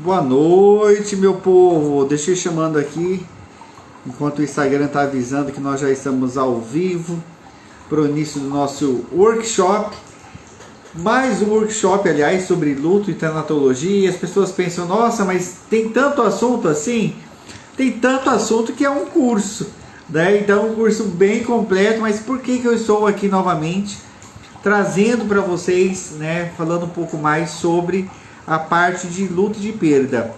Boa noite, meu povo. Deixa eu ir chamando aqui, enquanto o Instagram está avisando que nós já estamos ao vivo para o início do nosso workshop. Mais um workshop, aliás, sobre luto e tanatologia. As pessoas pensam, nossa, mas tem tanto assunto assim? Tem tanto assunto que é um curso, né? Então, um curso bem completo. Mas por que eu estou aqui novamente trazendo para vocês, né, falando um pouco mais sobre a parte de luto e de perda?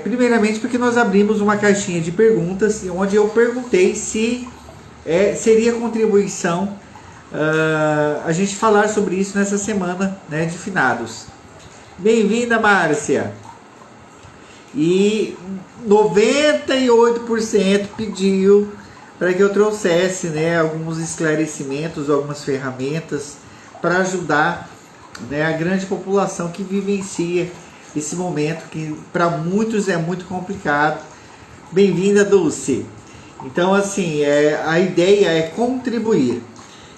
Primeiramente porque nós abrimos uma caixinha de perguntas onde eu perguntei se seria contribuição a gente falar sobre isso nessa semana, né, de finados. Bem-vinda, Márcia! E 98% pediu para que eu trouxesse, né, alguns esclarecimentos, algumas ferramentas para ajudar, né, a grande população que vivencia esse momento que para muitos é muito complicado. Bem-vinda, Dulce! Então, assim, a ideia é contribuir.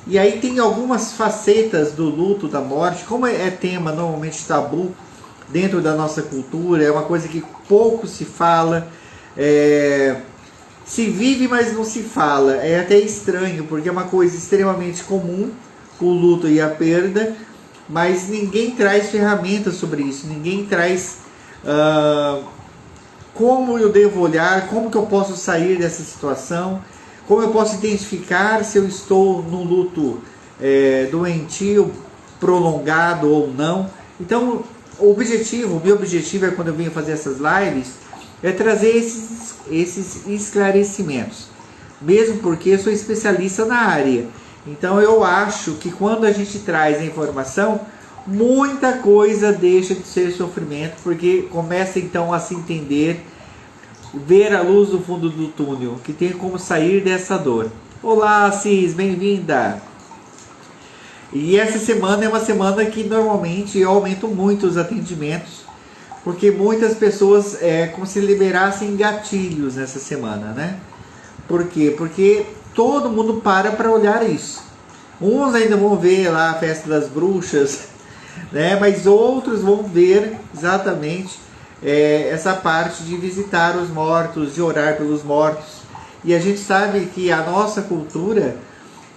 E aí tem algumas facetas do luto, da morte, como é tema normalmente tabu dentro da nossa cultura, é uma coisa que pouco se fala, se vive, mas não se fala. É até estranho, porque é uma coisa extremamente comum, o luto e a perda, mas ninguém traz ferramentas sobre isso, ninguém traz como eu devo olhar, como que eu posso sair dessa situação, como eu posso identificar se eu estou num luto doentio, prolongado ou não. Então, o meu objetivo é, quando eu venho fazer essas lives, é trazer esses esclarecimentos, mesmo porque eu sou especialista na área. Então eu acho que quando a gente traz a informação, muita coisa deixa de ser sofrimento, porque começa então a se entender, ver a luz no fundo do túnel, que tem como sair dessa dor. Olá, Cis, bem-vinda! E essa semana é uma semana que normalmente eu aumento muito os atendimentos, porque muitas pessoas como se liberassem gatilhos nessa semana, né? Por quê? Porque todo mundo para olhar isso. Uns ainda vão ver lá a festa das bruxas, né? Mas outros vão ver exatamente essa parte de visitar os mortos, de orar pelos mortos. E a gente sabe que a nossa cultura,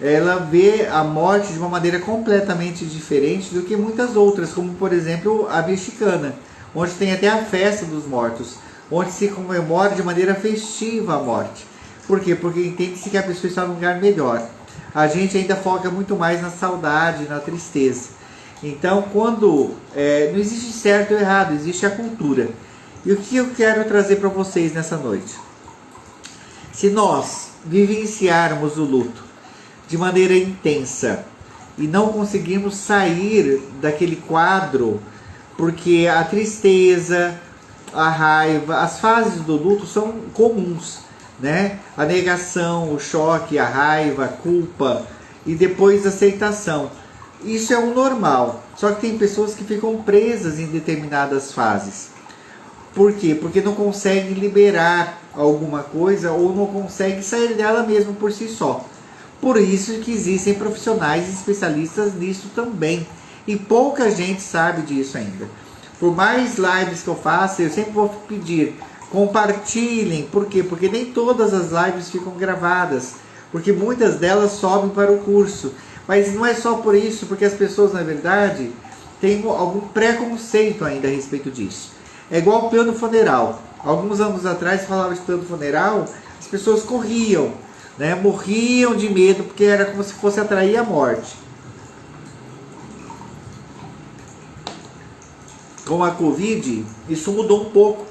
ela vê a morte de uma maneira completamente diferente do que muitas outras, como por exemplo a mexicana, onde tem até a festa dos mortos, onde se comemora de maneira festiva a morte. Por quê? Porque entende-se que a pessoa está num lugar melhor. A gente ainda foca muito mais na saudade, na tristeza. Então, quando não existe certo ou errado, existe a cultura. E o que eu quero trazer para vocês nessa noite? Se nós vivenciarmos o luto de maneira intensa e não conseguirmos sair daquele quadro, porque a tristeza, a raiva, as fases do luto são comuns, né? A negação, o choque, a raiva, a culpa e depois a aceitação. Isso é o normal. Só que tem pessoas que ficam presas em determinadas fases. Por quê? Porque não conseguem liberar alguma coisa ou não conseguem sair dela mesmo por si só. Por isso que existem profissionais especialistas nisso também. E pouca gente sabe disso ainda. Por mais lives que eu faça, eu sempre vou pedir, compartilhem. Por quê? Porque nem todas as lives ficam gravadas. Porque muitas delas sobem para o curso. Mas não é só por isso, porque as pessoas, na verdade, têm algum preconceito ainda a respeito disso. É igual o plano funeral. Alguns anos atrás, falava de plano funeral, as pessoas corriam, né? Morriam de medo, porque era como se fosse atrair a morte. Com a Covid, isso mudou um pouco,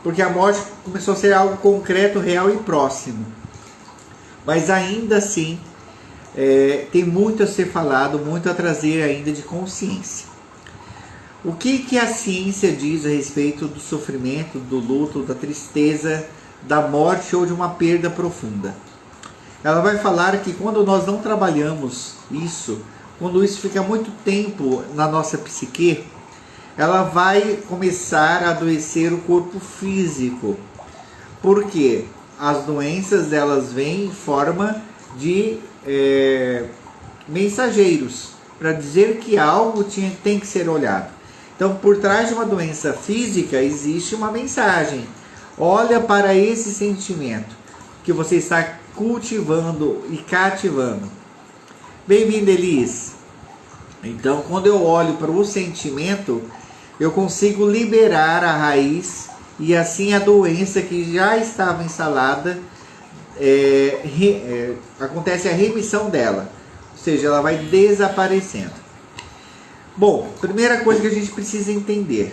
porque a morte começou a ser algo concreto, real e próximo. Mas ainda assim, tem muito a ser falado, muito a trazer ainda de consciência. O que a ciência diz a respeito do sofrimento, do luto, da tristeza, da morte ou de uma perda profunda? Ela vai falar que quando nós não trabalhamos isso, quando isso fica muito tempo na nossa psique, ela vai começar a adoecer o corpo físico. Por quê? As doenças, elas vêm em forma de mensageiros, para dizer que algo tem que ser olhado. Então, por trás de uma doença física existe uma mensagem. Olha para esse sentimento que você está cultivando e cativando. Bem-vindo, Elis. Então, quando eu olho para o sentimento, eu consigo liberar a raiz e assim a doença que já estava instalada, acontece a remissão dela, ou seja, ela vai desaparecendo. Bom, primeira coisa que a gente precisa entender,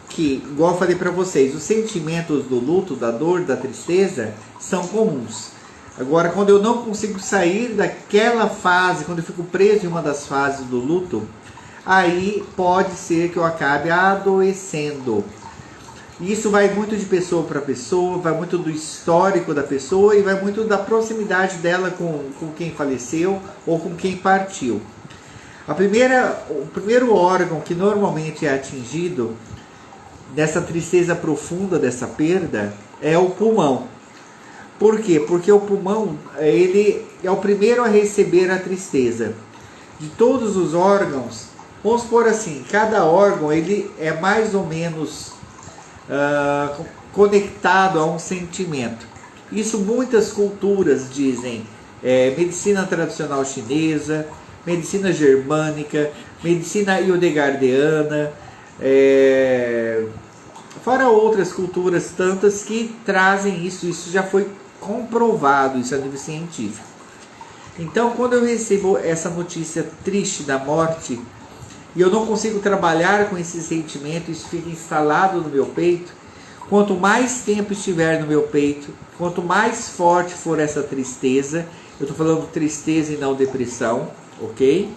que, igual eu falei para vocês, os sentimentos do luto, da dor, da tristeza, são comuns. Agora, quando eu não consigo sair daquela fase, quando eu fico preso em uma das fases do luto, aí pode ser que eu acabe adoecendo. Isso vai muito de pessoa para pessoa, vai muito do histórico da pessoa e vai muito da proximidade dela com quem faleceu ou com quem partiu. O primeiro órgão que normalmente é atingido dessa tristeza profunda, dessa perda, é o pulmão. Por quê? Porque o pulmão, ele é o primeiro a receber a tristeza. De todos os órgãos, vamos supor assim, cada órgão ele é mais ou menos conectado a um sentimento. Isso muitas culturas dizem, medicina tradicional chinesa, medicina germânica, medicina hildegardиana, fora outras culturas tantas que trazem isso já foi comprovado, isso a nível científico. Então, quando eu recebo essa notícia triste da morte, e eu não consigo trabalhar com esse sentimento, isso fica instalado no meu peito, quanto mais tempo estiver no meu peito, quanto mais forte for essa tristeza, eu estou falando tristeza e não depressão, ok?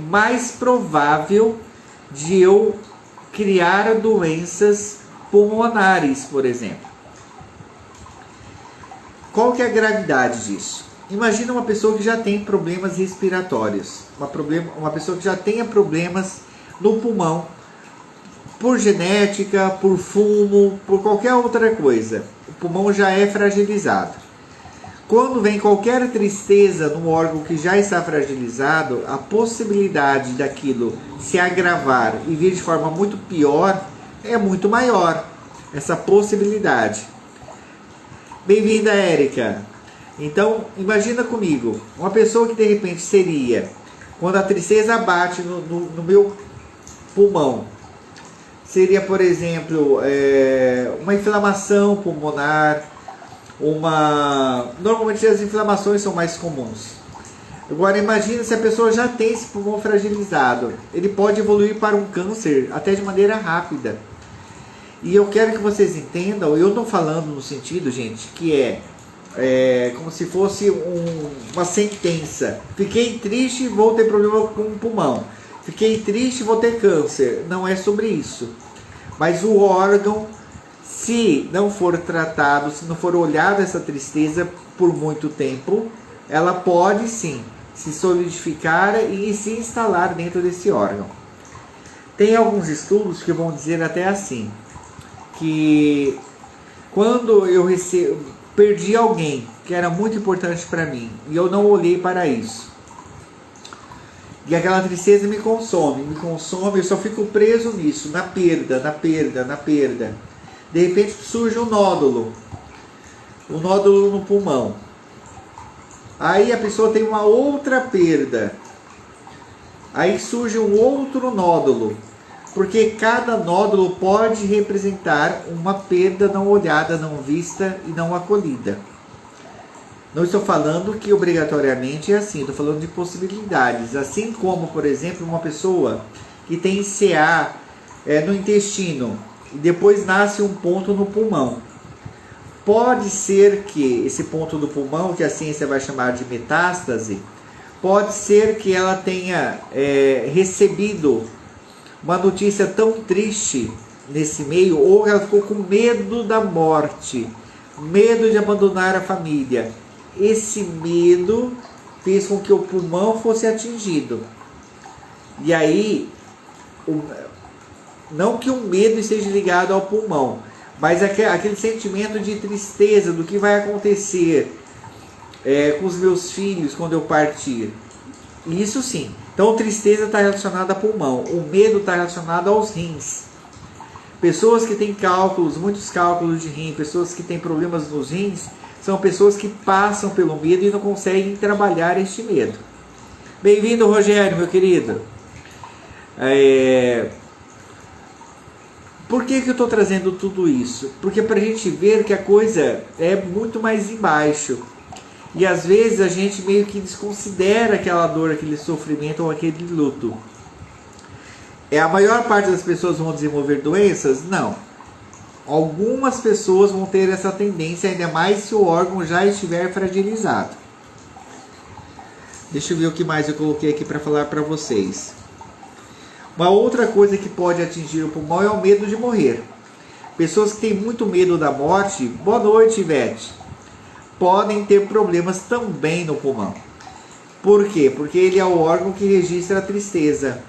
Mais provável de eu criar doenças pulmonares, por exemplo. Qual que é a gravidade disso? Imagina uma pessoa que já tem problemas respiratórios, uma pessoa que já tenha problemas no pulmão, por genética, por fumo, por qualquer outra coisa. O pulmão já é fragilizado. Quando vem qualquer tristeza no órgão que já está fragilizado, a possibilidade daquilo se agravar e vir de forma muito pior é muito maior. Essa possibilidade. Bem-vinda, Érica. Então, imagina comigo, uma pessoa que de repente seria, quando a tristeza bate no meu pulmão, seria, por exemplo, uma inflamação pulmonar, normalmente as inflamações são mais comuns. Agora imagina se a pessoa já tem esse pulmão fragilizado, ele pode evoluir para um câncer até de maneira rápida. E eu quero que vocês entendam, eu estou falando no sentido, gente, que como se fosse uma sentença. Fiquei triste, vou ter problema com o pulmão. Fiquei triste, vou ter câncer. Não é sobre isso. Mas o órgão, se não for tratado, se não for olhado essa tristeza por muito tempo, ela pode sim se solidificar e se instalar dentro desse órgão. Tem alguns estudos que vão dizer até assim, que quando eu perdi alguém que era muito importante para mim e eu não olhei para isso, e aquela tristeza me consome, eu só fico preso nisso, na perda. De repente surge um nódulo no pulmão. Aí a pessoa tem uma outra perda. Aí surge um outro nódulo. Porque cada nódulo pode representar uma perda não olhada, não vista e não acolhida. Não estou falando que obrigatoriamente é assim, estou falando de possibilidades. Assim como, por exemplo, uma pessoa que tem CA no intestino e depois nasce um ponto no pulmão. Pode ser que esse ponto do pulmão, que a ciência vai chamar de metástase, pode ser que ela tenha recebido uma notícia tão triste nesse meio, ou ela ficou com medo da morte, medo de abandonar a família. Esse medo fez com que o pulmão fosse atingido. E aí, não que o medo esteja ligado ao pulmão, mas aquele sentimento de tristeza do que vai acontecer com os meus filhos quando eu partir. Isso sim. Então, tristeza está relacionada ao pulmão, o medo está relacionado aos rins. Pessoas que têm cálculos, muitos cálculos de rim, pessoas que têm problemas nos rins, são pessoas que passam pelo medo e não conseguem trabalhar este medo. Bem-vindo, Rogério, meu querido. Por que eu estou trazendo tudo isso? Porque para a gente ver que a coisa é muito mais embaixo. E às vezes a gente meio que desconsidera aquela dor, aquele sofrimento ou aquele luto. A maior parte das pessoas vão desenvolver doenças? Não. Algumas pessoas vão ter essa tendência, ainda mais se o órgão já estiver fragilizado. Deixa eu ver o que mais eu coloquei aqui para falar para vocês. Uma outra coisa que pode atingir o pulmão é o medo de morrer. Pessoas que têm muito medo da morte, boa noite, Ivete, podem ter problemas também no pulmão. Por quê? Porque ele é o órgão que registra a tristeza.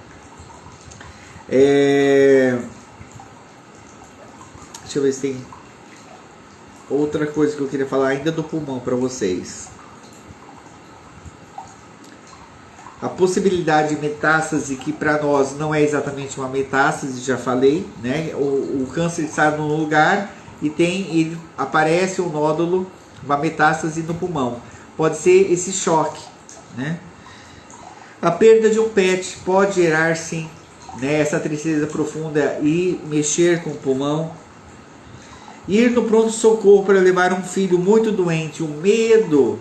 Deixa eu ver se tem outra coisa que eu queria falar ainda do pulmão para vocês. A possibilidade de metástase, que para nós não é exatamente uma metástase, já falei, né? O câncer está num lugar e aparece um nódulo, uma metástase no pulmão. Pode ser esse choque, né? A perda de um pet pode gerar, sim, né, essa tristeza profunda e mexer com o pulmão. Ir no pronto-socorro para levar um filho muito doente, o medo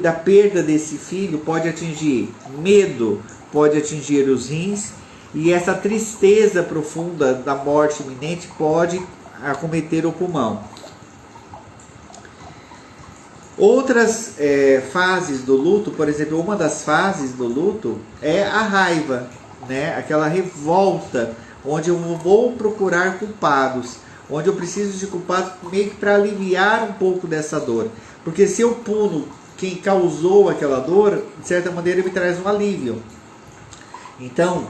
da perda desse filho pode atingir os rins, e essa tristeza profunda da morte iminente pode acometer o pulmão. Outras fases do luto, por exemplo, uma das fases do luto é a raiva, né? Aquela revolta, onde eu vou procurar culpados, onde eu preciso de culpados meio que para aliviar um pouco dessa dor. Porque se eu puno quem causou aquela dor, de certa maneira me traz um alívio. Então,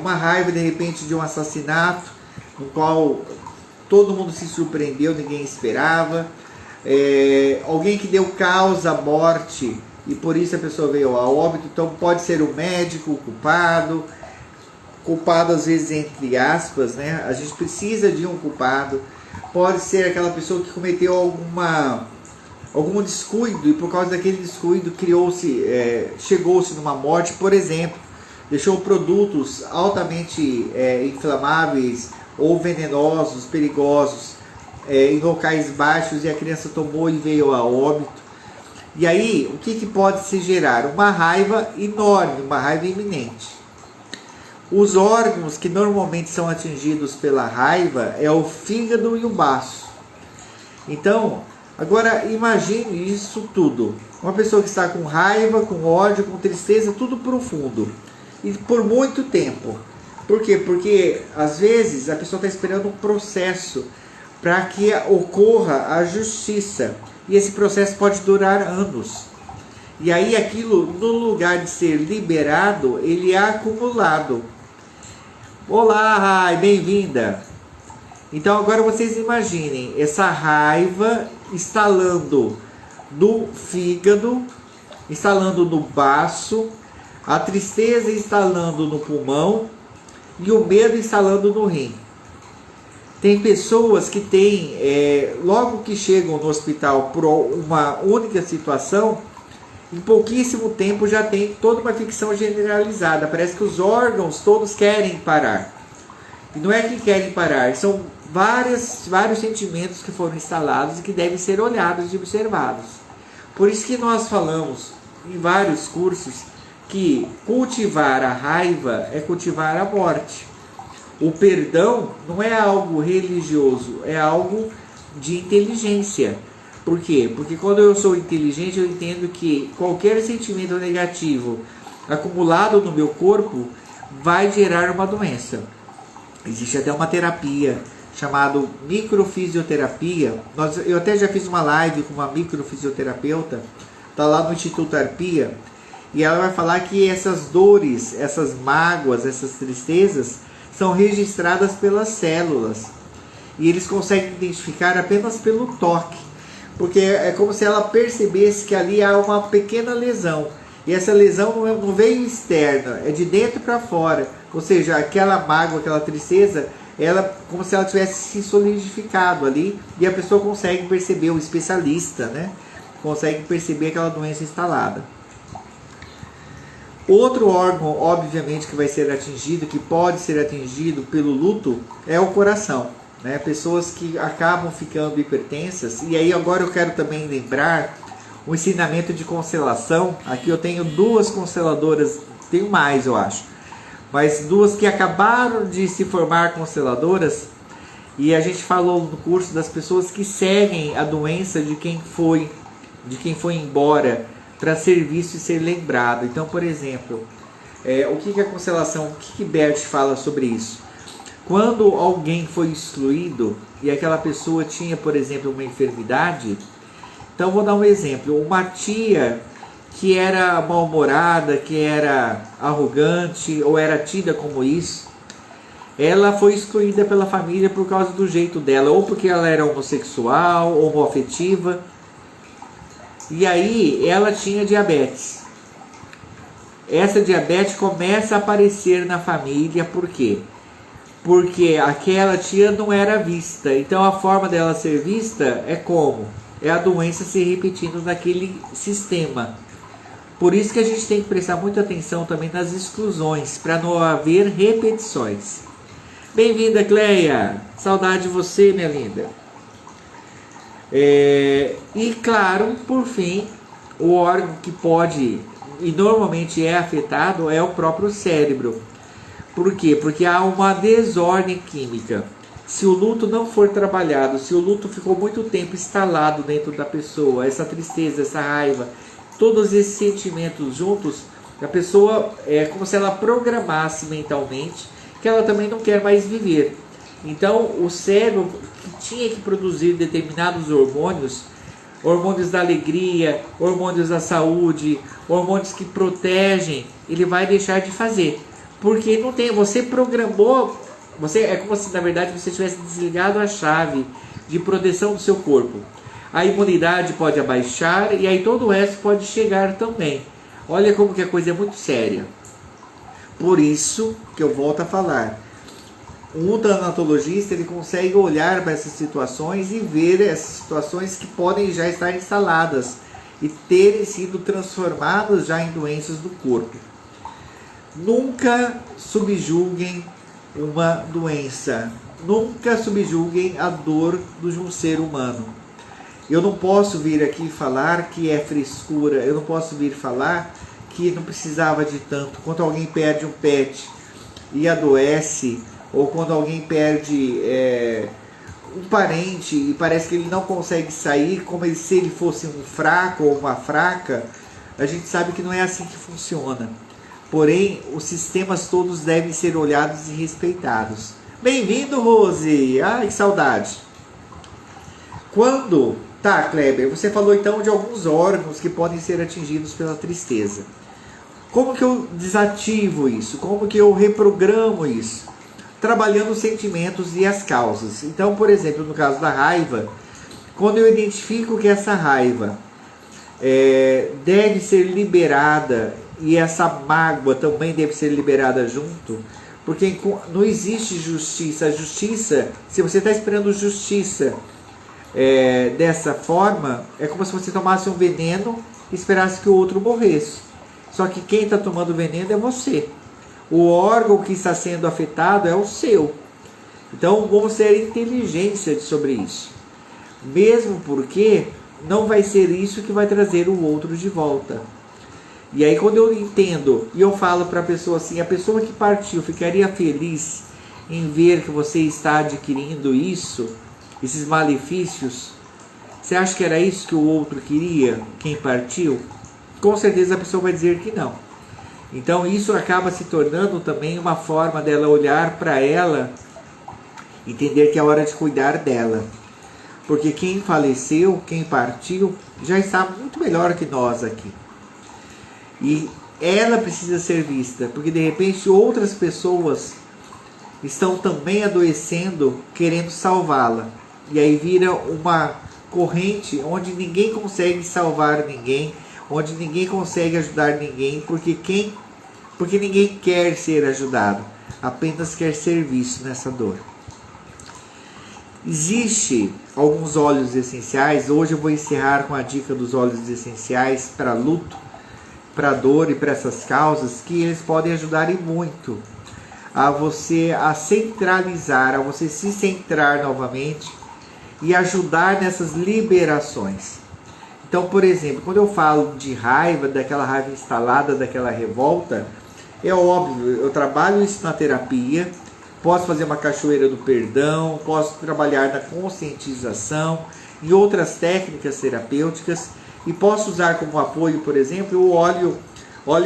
uma raiva de repente de um assassinato, no qual todo mundo se surpreendeu, ninguém esperava. Alguém que deu causa à morte e por isso a pessoa veio a óbito. Então pode ser o médico o culpado às vezes entre aspas, né? A gente precisa de um culpado. Pode ser aquela pessoa que cometeu algum descuido e por causa daquele descuido chegou-se numa morte, por exemplo, deixou produtos altamente inflamáveis ou venenosos, perigosos em locais baixos e a criança tomou e veio a óbito. E aí, o que pode se gerar? Uma raiva enorme, uma raiva iminente. Os órgãos que normalmente são atingidos pela raiva é o fígado e o baço. Então, agora imagine isso tudo. Uma pessoa que está com raiva, com ódio, com tristeza, tudo profundo. E por muito tempo. Por quê? Porque às vezes a pessoa está esperando um processo para que ocorra a justiça. E esse processo pode durar anos. E aí aquilo, no lugar de ser liberado, ele é acumulado. Olá, Rai, bem-vinda. Então agora vocês imaginem essa raiva instalando no fígado, instalando no baço, a tristeza instalando no pulmão e o medo instalando no rim. Tem pessoas que têm, logo que chegam no hospital por uma única situação, em pouquíssimo tempo já tem toda uma ficção generalizada. Parece que os órgãos todos querem parar. E não é que querem parar, são vários sentimentos que foram instalados e que devem ser olhados e observados. Por isso que nós falamos em vários cursos que cultivar a raiva é cultivar a morte. O perdão não é algo religioso, é algo de inteligência. Por quê? Porque quando eu sou inteligente, eu entendo que qualquer sentimento negativo acumulado no meu corpo vai gerar uma doença. Existe até uma terapia chamada microfisioterapia. Eu até já fiz uma live com uma microfisioterapeuta, está lá no Instituto Arpia, e ela vai falar que essas dores, essas mágoas, essas tristezas são registradas pelas células. E eles conseguem identificar apenas pelo toque. Porque é como se ela percebesse que ali há uma pequena lesão. E essa lesão não veio externa, é de dentro para fora. Ou seja, aquela mágoa, aquela tristeza, ela como se ela tivesse se solidificado ali, e a pessoa consegue perceber, o especialista, né, consegue perceber aquela doença instalada. Outro órgão, obviamente, que vai ser atingido, que pode ser atingido pelo luto, é o coração, né? Pessoas que acabam ficando hipertensas. E aí agora eu quero também lembrar o ensinamento de constelação. Aqui eu tenho duas consteladoras, tenho mais eu acho, mas duas que acabaram de se formar consteladoras, e a gente falou no curso das pessoas que seguem a doença de quem foi embora, para ser visto e ser lembrado. Então, por exemplo, o que é a constelação? O que Bert fala sobre isso? Quando alguém foi excluído e aquela pessoa tinha, por exemplo, uma enfermidade, então vou dar um exemplo. Uma tia que era mal-humorada, que era arrogante ou era tida como isso, ela foi excluída pela família por causa do jeito dela, ou porque ela era homossexual, homoafetiva, e aí ela tinha diabetes. Essa diabetes começa a aparecer na família, por quê? Porque aquela tia não era vista. Então a forma dela ser vista é como? É a doença se repetindo naquele sistema. Por isso que a gente tem que prestar muita atenção também nas exclusões, para não haver repetições. Bem-vinda, Cleia! Saudade de você, minha linda. E claro, por fim, o órgão que pode e normalmente é afetado é o próprio cérebro. Por quê? Porque há uma desordem química. Se o luto não for trabalhado, se o luto ficou muito tempo instalado dentro da pessoa, essa tristeza, essa raiva, todos esses sentimentos juntos, a pessoa é como se ela programasse mentalmente que ela também não quer mais viver. Então o cérebro, que tinha que produzir determinados hormônios, hormônios da alegria, hormônios da saúde, hormônios que protegem, ele vai deixar de fazer. Porque não tem, você programou, é como se na verdade você tivesse desligado a chave de proteção do seu corpo. A imunidade pode abaixar e aí todo o resto pode chegar também. Olha como que a coisa é muito séria. Por isso que eu volto a falar, um tanatologista ele consegue olhar para essas situações e ver essas situações que podem já estar instaladas e terem sido transformadas já em doenças do corpo. Nunca subjulguem uma doença, nunca subjulguem a dor de um ser humano. Eu não posso vir aqui falar que é frescura, eu não posso vir falar que não precisava de tanto. Quando alguém perde um pet e adoece, ou quando alguém perde um parente e parece que ele não consegue sair, como se ele fosse um fraco ou uma fraca, a gente sabe que não é assim que funciona. Porém, os sistemas todos devem ser olhados e respeitados. Bem-vindo, Rose! Ai, que saudade! Tá, Kleber, você falou então de alguns órgãos que podem ser atingidos pela tristeza. Como que eu desativo isso? Como que eu reprogramo isso? Trabalhando os sentimentos e as causas. Então, por exemplo, no caso da raiva, quando eu identifico que essa raiva deve ser liberada, e essa mágoa também deve ser liberada junto, porque não existe justiça. A justiça, se você está esperando justiça dessa forma, é como se você tomasse um veneno e esperasse que o outro morresse. Só que quem está tomando veneno é você. O órgão que está sendo afetado é o seu. Então vamos ter inteligência sobre isso. Mesmo porque não vai ser isso que vai trazer o outro de volta. E aí quando eu entendo e eu falo para a pessoa assim, a pessoa que partiu ficaria feliz em ver que você está adquirindo isso, esses malefícios? Você acha que era isso que o outro queria, quem partiu? Com certeza a pessoa vai dizer que não. Então isso acaba se tornando também uma forma dela olhar para ela, entender que é hora de cuidar dela. Porque quem faleceu, quem partiu, já está muito melhor que nós aqui. E ela precisa ser vista, porque de repente outras pessoas estão também adoecendo, querendo salvá-la. E aí vira uma corrente onde ninguém consegue salvar ninguém, onde ninguém consegue ajudar ninguém, porque ninguém quer ser ajudado, apenas quer ser visto nessa dor. Existe alguns óleos essenciais. Hoje eu vou encerrar com a dica dos óleos essenciais para luto, para dor e para essas causas, que eles podem ajudar e muito a você a centralizar, a você se centrar novamente e ajudar nessas liberações. Então, por exemplo, quando eu falo de raiva, daquela raiva instalada, daquela revolta, é óbvio, eu trabalho isso na terapia, posso fazer uma cachoeira do perdão, posso trabalhar na conscientização e outras técnicas terapêuticas, e posso usar como apoio, por exemplo, o óleo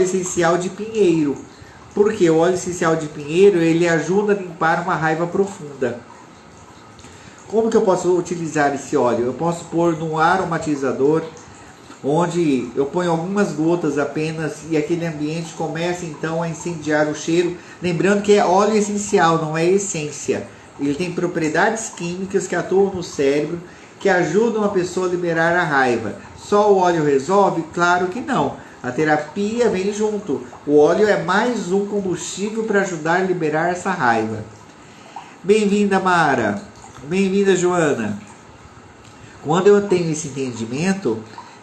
essencial de pinheiro. Porque o óleo essencial de pinheiro, ele ajuda a limpar uma raiva profunda. Como que eu posso utilizar esse óleo? Eu posso pôr num aromatizador, onde eu ponho algumas gotas apenas e aquele ambiente começa então a incendiar o cheiro. Lembrando que é óleo essencial, não é essência. Ele tem propriedades químicas que atuam no cérebro, que ajudam a pessoa a liberar a raiva. Só o óleo resolve? Claro que não. A terapia vem junto. O óleo é mais um combustível para ajudar a liberar essa raiva. Bem-vinda, Mara. Bem-vinda, Joana. Quando eu tenho esse entendimento,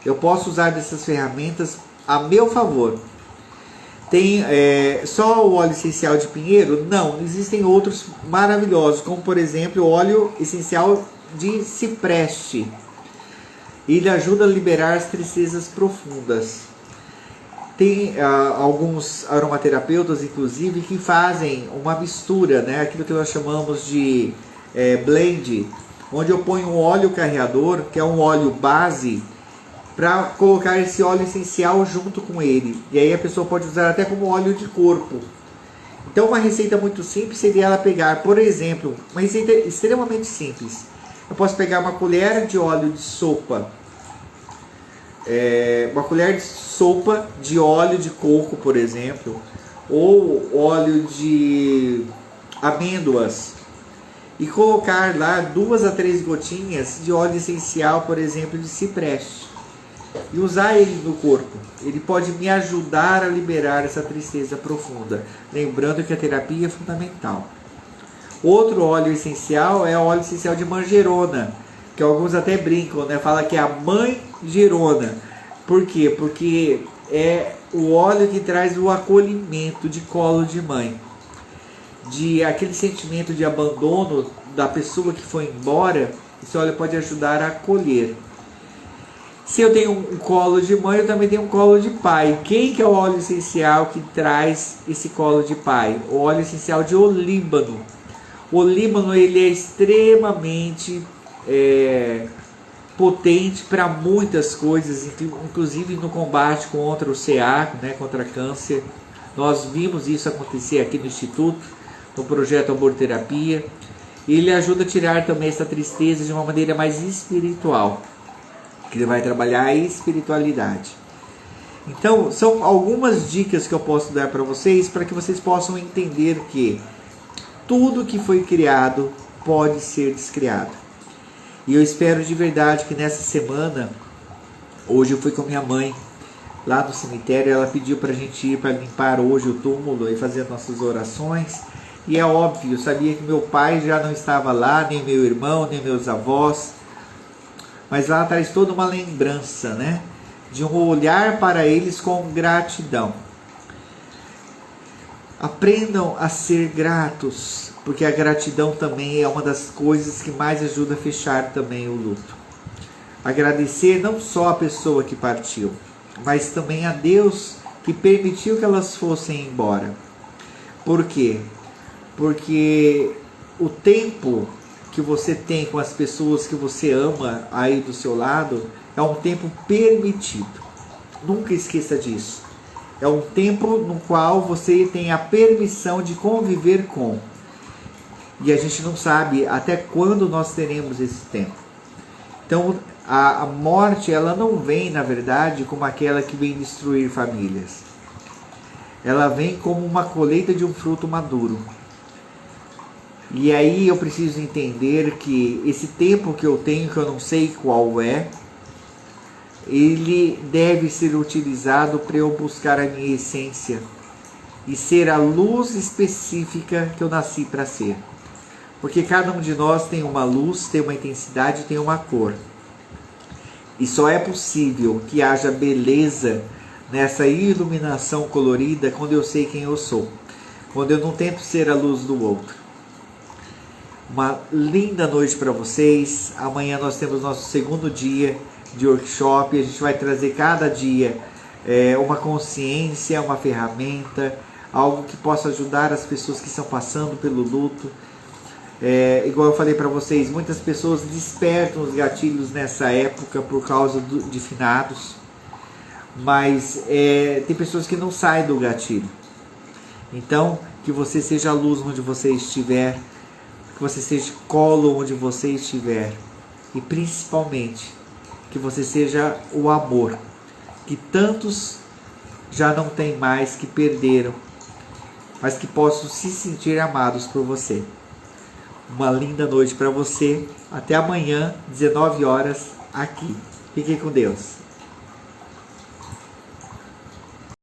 eu posso usar dessas ferramentas a meu favor. Tem só o óleo essencial de pinheiro? Não, existem outros maravilhosos, como por exemplo o óleo essencial de cipreste. Ele ajuda a liberar as tristezas profundas. Tem alguns aromaterapeutas, inclusive, que fazem uma mistura, né? Aquilo que nós chamamos de blend, onde eu ponho um óleo carreador, que é um óleo base, para colocar esse óleo essencial junto com ele. E aí a pessoa pode usar até como óleo de corpo. Então uma receita muito simples seria ela pegar, por exemplo, uma receita extremamente simples. Eu posso pegar uma colher de óleo de sopa, uma colher de sopa de óleo de coco, por exemplo, ou óleo de amêndoas, e colocar lá 2 a 3 gotinhas de óleo essencial, por exemplo, de cipreste, e usar ele no corpo. Ele pode me ajudar a liberar essa tristeza profunda, lembrando que a terapia é fundamental. Outro óleo essencial é o óleo essencial de manjerona, que alguns até brincam, né? Fala que é a mãe gerona. Por quê? Porque é o óleo que traz o acolhimento de colo de mãe, de aquele sentimento de abandono da pessoa que foi embora. Esse óleo pode ajudar a acolher. Se eu tenho um colo de mãe, eu também tenho um colo de pai. Quem que é o óleo essencial que traz esse colo de pai? O óleo essencial de olíbano. O olíbano, ele é extremamente potente para muitas coisas, inclusive no combate contra o CA, né, contra câncer. Nós vimos isso acontecer aqui no Instituto, no projeto Amor Terapia. Ele ajuda a tirar também essa tristeza de uma maneira mais espiritual, que ele vai trabalhar a espiritualidade. Então, são algumas dicas que eu posso dar para vocês que possam entender que tudo que foi criado pode ser descriado. E eu espero de verdade que nessa semana, hoje eu fui com minha mãe lá no cemitério, ela pediu para a gente ir para limpar hoje o túmulo e fazer nossas orações. E é óbvio, eu sabia que meu pai já não estava lá, nem meu irmão, nem meus avós, mas lá traz toda uma lembrança, né? De um olhar para eles com gratidão. Aprendam a ser gratos, porque a gratidão também é uma das coisas que mais ajuda a fechar também o luto. Agradecer não só a pessoa que partiu, mas também a Deus que permitiu que elas fossem embora. Por quê? Porque o tempo que você tem com as pessoas que você ama aí do seu lado é um tempo permitido. Nunca esqueça disso. É um tempo no qual você tem a permissão de conviver com. E a gente não sabe até quando nós teremos esse tempo. Então, a morte, ela não vem, na verdade, como aquela que vem destruir famílias. Ela vem como uma colheita de um fruto maduro. E aí eu preciso entender que esse tempo que eu tenho, que eu não sei qual é, ele deve ser utilizado para eu buscar a minha essência e ser a luz específica que eu nasci para ser. Porque cada um de nós tem uma luz, tem uma intensidade, tem uma cor. E só é possível que haja beleza nessa iluminação colorida quando eu sei quem eu sou. Quando eu não tento ser a luz do outro. Uma linda noite para vocês. Amanhã nós temos nosso segundo dia de workshop. A gente vai trazer cada dia uma consciência, uma ferramenta, algo que possa ajudar as pessoas que estão passando pelo luto. Igual eu falei para vocês, muitas pessoas despertam os gatilhos nessa época por causa de finados, mas tem pessoas que não saem do gatilho. Então, que você seja a luz onde você estiver, que você seja colo onde você estiver, e principalmente que você seja o amor que tantos já não têm mais, que perderam, mas que possam se sentir amados por você. Uma linda noite para você. Até amanhã, 19 horas, aqui. Fiquem com Deus.